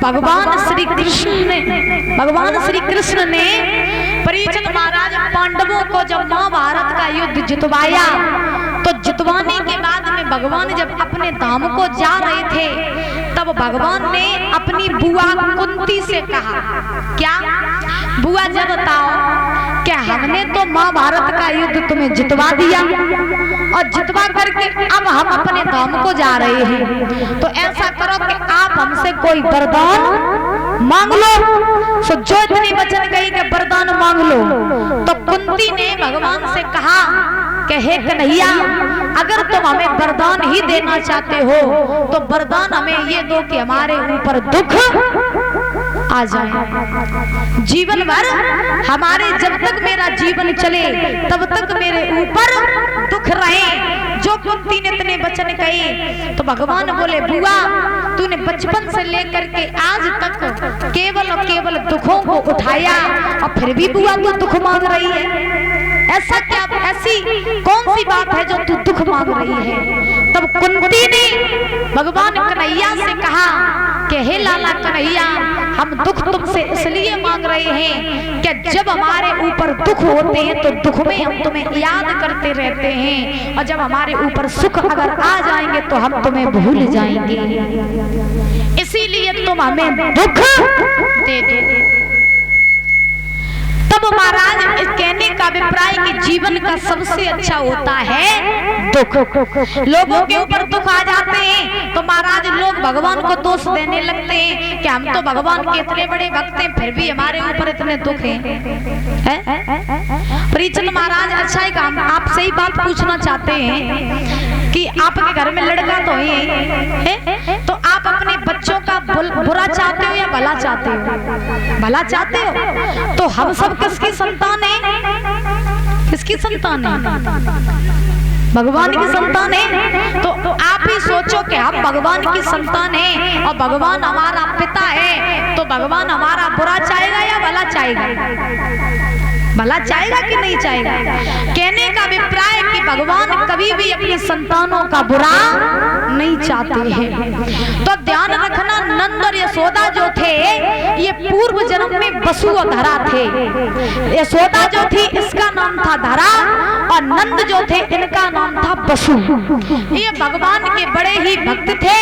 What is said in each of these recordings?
भगवान श्री कृष्ण ने परीक्षित महाराज पांडवों को जब महाभारत का युद्ध जितवाया, तो जितवाने के बाद में भगवान जब अपने धाम को जा रहे थे, तब भगवान ने अपनी बुआ कुंती से कहा, क्या बुआ जब बताओ, क्या हमने तो महाभारत का युद्ध तुम्हें जितवा दिया और जितवा करके अब हम अपने धाम को जा रहे हैं, तो ऐसा करो कि आप हमसे कोई वरदान मांग लो। सो जो इतनी वचन गई कि वरदान मांग लो, तो कुंती ने भगवान से कहा कि हे कन्हैया, अगर तुम हमें वरदान ही देना चाहते हो तो वरदान हमें ये दो कि हमारे ऊपर दुख आ जाए, जीवन भर हमारे, जब तक मेरा जीवन चले तब तक मेरे ऊपर दुख रहे। जो कुंती ने इतने वचन कहे तो भगवान बोले, बुआ तूने बचपन से लेकर के आज तक केवल और केवल दुखों को उठाया और फिर भी बुआ तू दुख मांग रही है, ऐसा क्या, ऐसी कौन सी बात है जो तू दुख मांग रही है? तब कुंती ने भगवान कन्हैया से कहा कि हे लाला कन्हैया, हम दुख तुमसे इसलिए मांग रहे हैं कि जब हमारे ऊपर दुख होते हैं तो दुख में हम तुम्हें याद करते रहते हैं, और जब हमारे ऊपर सुख अगर आ जाएंगे तो हम तुम्हें भूल जाएंगे, इसीलिए तुम हमें दुख दे दो। तब महाराज इस कहने का अभिप्राय कि जीवन का सबसे अच्छा होता है दुख। लोगों के ऊपर दुख आ जाते हैं तो महाराज लोग भगवान को दोष देने लगते हैं कि हम तो भगवान के इतने बड़े भक्त हैं फिर भी हमारे ऊपर इतने दुख हैं। परीक्षित महाराज अच्छा ही काम, आपसे ही बात पूछना चाहते हैं कि आपके घर में लड़का तो है, तो आप अपने बच्चों का बुरा चाहते हो या भला चाहते हो? भला चाहते हो। तो हम सब किसकी संतान है? किसकी संतान है? भगवान की संतान है। तो आप ही सोचो कि हम भगवान की संतान है और भगवान हमारा पिता है, तो भगवान हमारा बुरा चाहेगा या भला चाहेगा? भला चाहेगा कि नहीं चाहेगा? कहने का अभिप्राय कि भगवान कभी भी अपनी संतानों का बुरा नहीं चाहते हैं। तो ध्यान रखना, नंद और यशोदा जो थे ये पूर्व जन्म में बसु और धरा थे। यशोदा जो थी इसका नाम था धरा और नंद जो थे इनका नाम था बसु। ये भगवान के बड़े ही भक्त थे,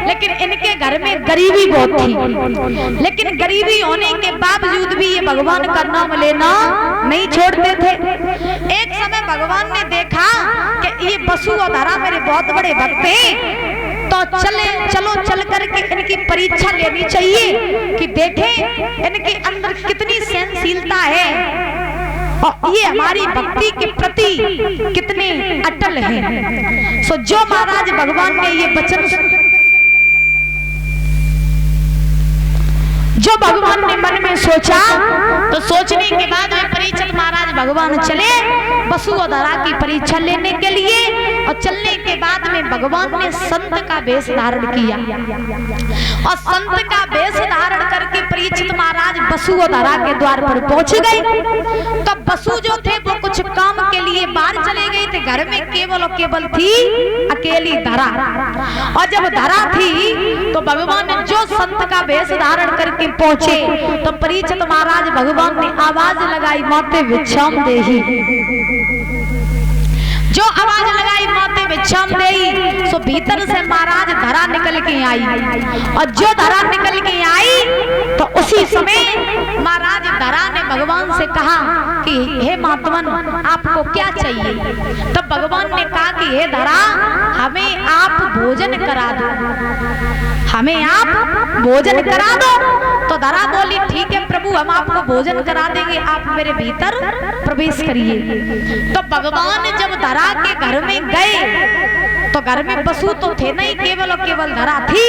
लेकिन इनके घर में गरीबी बहुत थी, लेकिन गरीबी होने के बावजूद भी ये भगवान का नाम लेना नहीं छोड़ते थे। एक समय भगवान ने देखा कि ये बसु और धरा मेरे बहुत बड़े भक्त हैं, तो चलो चल करके इनकी परीक्षा लेनी चाहिए कि देखें इनके अंदर कितनी सहनशीलता है और ये हमारी भक्ति के प्रति कितने अटल हैं। सो जो महाराज भगवान ने ये वचन, जो भगवान ने मन में सोचा, तो सोचने के बाद में परीक्षित महाराज भगवान चले बसु और धरा की परीक्षा लेने के लिए, और चलने के बाद में भगवान ने संत का वेश धारण किया और संत का वेश धारण करके परीक्षित महाराज बसु और धरा के द्वार पर पहुंच गए। तो बसु जो थे वो कुछ काम के लिए बाहर चले गए थे, घर में केवल और केवल थी अकेली धरा। और जब धरा थी तो भगवान ने जो संत का वेश धारण करके पहुंचे तो परीक्षित महाराज भगवान ने आवाज लगाई, माते भिक्षाम देहि। जो आवाज लगाई माते भिक्षाम देहि, सो भीतर से महाराज धरा निकल के आई, और जो धरा निकल के आई तो उसी समय महाराज धरा ने भगवान से कहा कि हे महात्मन आपको क्या चाहिए? तब भगवान ने कहा कि हे धरा हमें आप भोजन करा दो, हमें आप भोजन करा दो। तो धरा बोली ठीक है प्रभु हम आपको भोजन करा देंगे, आप मेरे भीतर प्रवेश करिए। तो भगवान जब धरा के घर में गए तो घर में बसु तो थे नहीं, केवल और केवल धरा थी।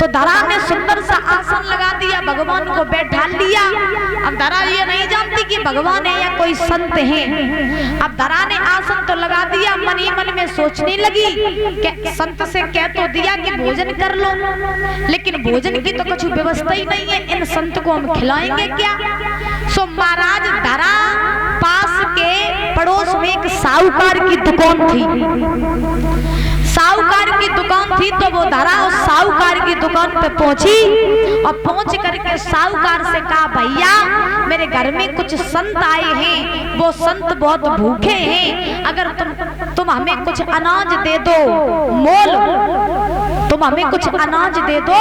तो धरा ने सुंदर सा आसन लगा दिया, भगवान को बैठा लिया। अब धरा ये नहीं जानती कि भगवान है या कोई संत है। अब धरा ने आसन तो लगा दिया, मन ही मन में सोचने लगी कि संत से कह तो दिया कि भोजन कर लो, लेकिन भोजन की तो कुछ व्यवस्था ही नहीं है, इन संत को हम खिलाएंगे क्या? सो महाराज धरा पास के पड़ोस में एक साहूकार की दुकान थी। साहूकार की दुकान थी तो वो धरा उस साहूकार की दुकान पे पहुंची और पहुंच करके साहूकार से कहा, भैया मेरे घर में कुछ संत आए हैं, वो संत बहुत भूखे हैं, अगर तुम हमें कुछ अनाज दे दो, मोल तुम हमें कुछ अनाज दे दो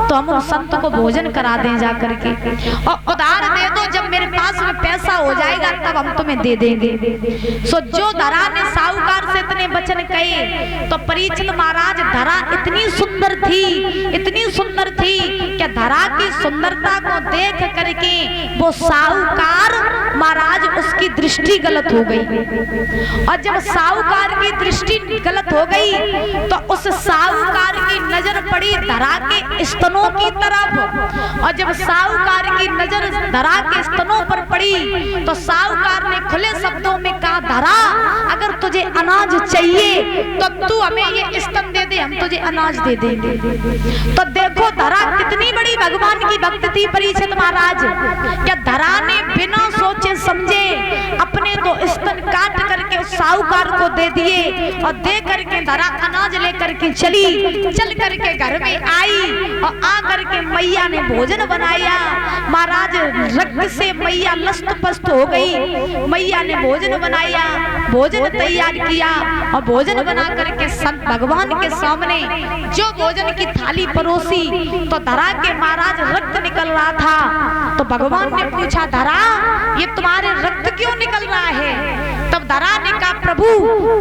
तो हम उन संत को भोजन करा दें जा करके, और उधार दे दो, जब मेरे पास में पैसा हो जाएगा तब हम तुम्हें दे देंगे। सो जो धरा ने साहूकार से इतने वचन कहे तो परीक्षित महाराज, धरा इतनी सुंदर थी, इतनी सुंदर थी कि धरा की सुंदरता को देख करके वो साहूकार महाराज उसकी दृष्टि गलत हो गई, और जब साहूकार की दृष्टि गलत हो गई तो उस साहूकार की नजर पड़ी धरा के स्तनों की तरफ, और जब साहूकार की नजर धरा के स्तनों पर पड़ी तो साहूकार ने खुले शब्दों में कहा, धरा अगर तुझे अनाज चाहिए तो तू हमें ये स्तन दे दे, हम तुझे अनाज दे देंगे। तो देखो धरा कितनी बड़ी भगवान की भक्त थी परीक्षित महाराज, क्या धरा ने बिना सोचे समझे अपने दो स्तन काट करके उस साहूकार को दे दिए, और दे करके धरा अनाज लेकर के चल करके घर में आई, और आ करके मैया ने भोजन बनाया। महाराज रक्त से मैया लस्त पस्त हो गई, मैया ने भोजन बनाया, भोजन तैयार किया, और भोजन बना करके संत भगवान के सामने जो भोजन की थाली परोसी तो धरा के महाराज रक्त निकल रहा था। तो भगवान ने पूछा, धरा ये तुम्हारे रक्त क्यों निकल रहा है? तब धरा ने कहा, प्रभु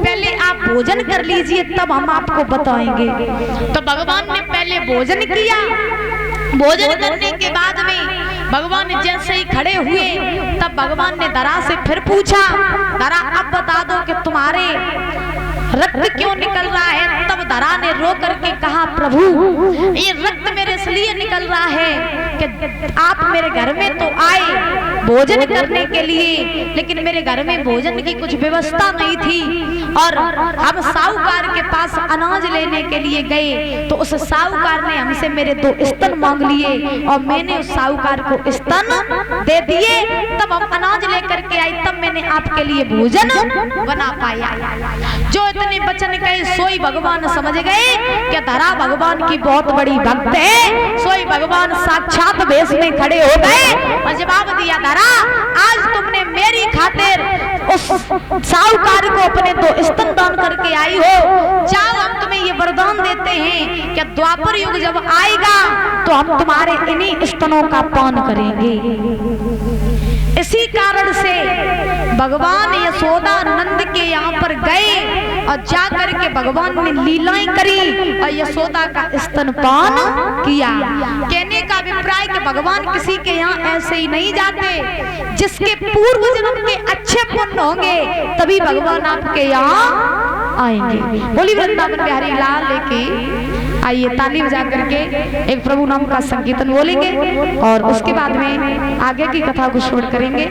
पहले आप भोजन कर लीजिए तब हम आपको बताएंगे। तो भगवान ने पहले भोजन किया, भोजन करने के बाद में भगवान जैसे ही खड़े हुए तब भगवान ने धरा से फिर पूछा, धरा अब बता दो कि तुम्हारे रक्त क्यों निकल रहा है? तब धरा ने रो करके कहा, प्रभु ये रक्त मेरे इसलिए निकल रहा है कि आप मेरे घर में तो आए भोजन करने के लिए, लेकिन मेरे घर में भोजन की कुछ व्यवस्था नहीं थी, और हम साहूकार के पास अनाज लेने के लिए गए तो उस साहूकार ने हमसे मेरे दो स्तन मांग लिए, और मैंने उस साहूकार को स्तन दे दिए, तब हम अनाज लेकर के आए, तब मैंने आपके लिए भोजन बना पाया। जो इतने वचन कहे सोई भगवान समझ गए कि धरा भगवान की बहुत बड़ी भक्त है, सोई भगवान साक्षात वेश में खड़े हो गए और जवाब दिया, धरा आज तुमने मेरी खातिर उस साहूकार को अपने दो स्तन दान करके आई हो, जाओ हम तुम्हें ये वरदान देते हैं कि द्वापर युग जब आएगा तो हम तुम्हारे इन्हीं स्तनों का पान करेंगे। इसी कारण से भगवान यशोदा नंद के यहाँ पर गए और जाकर के भगवान ने लीलाएं करी और यशोदा का स्तनपान किया। कहने का अभिप्राय कि भगवान किसी के यहाँ ऐसे ही नहीं जाते, जिसके पूर्व जन्म के अच्छे पुण्य होंगे तभी भगवान आपके यहाँ आएंगे। बोली वृंदावन बिहारी लाल लेके आइए, ताली बजा करके एक प्रभु नाम का संकीर्तन बोलेंगे और उसके बाद में आगे की कथा को शुरू करेंगे।